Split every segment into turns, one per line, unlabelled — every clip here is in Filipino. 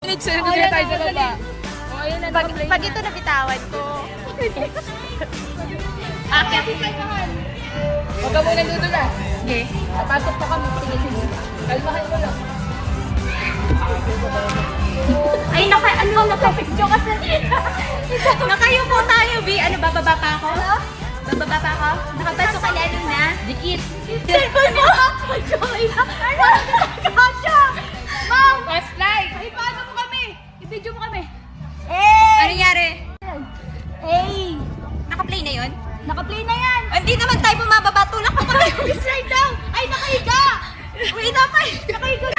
Sunod na tayo sa baba. Oh, ayun na,
Pag ito nabitawan ko. Akit.
Huwag ka muna dito na.
Okay.
Papasok pa kami. Sige. Kalmahan mo lang.
Ay, nakapicture kasi. Nakayupo tayo, B. Ano, bababa pa ako? Bababa pa ako? Nakapasok ka lalo na? Dikit. Cellphone mo! Joy! Ano? Kasha! Ma'am!
Fast light!
Ay, paano mo kami? I-video mo kami. Hey! Ano nangyari? Hey! Naka-play na yun? Naka-play na yan! Hindi naman tayo bumababa. Tulak pa tayo. Slide down! Ay, nakahiga! Wait up! Ay, nakahiga!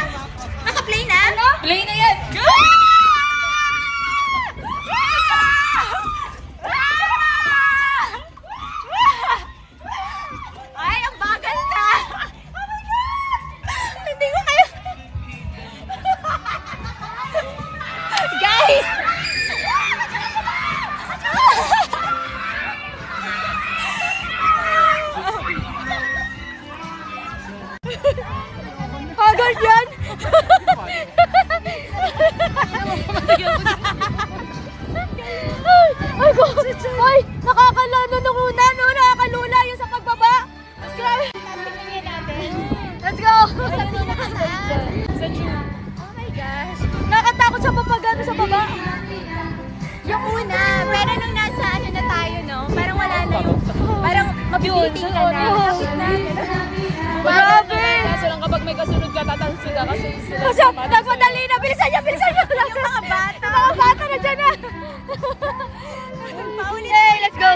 Naka-play na? Ano?
Play na yan!
Ay, ang bagal na! Oh my God! Hindi ko kayo... Guys! Agad yan! Ay, nakakalala nung una, no? Nakakalula yung sa pagbaba. Grabe. Let's go!
Sa tube.
Oh my gosh. Nakatakot sa papagano sa baba. Yung una, pero nung nasa ano na tayo, no? Parang wala na yung, parang mabibiting ka na. Kapit na. Grabe!
Kaso lang kapag may kasunod ka, tatanong sila kasi sila.
Kasi nagmadali na. Bilisan niyo, bilisan niyo. Yung mga bata. Yung mga bata na dyan na. Hey, let's go.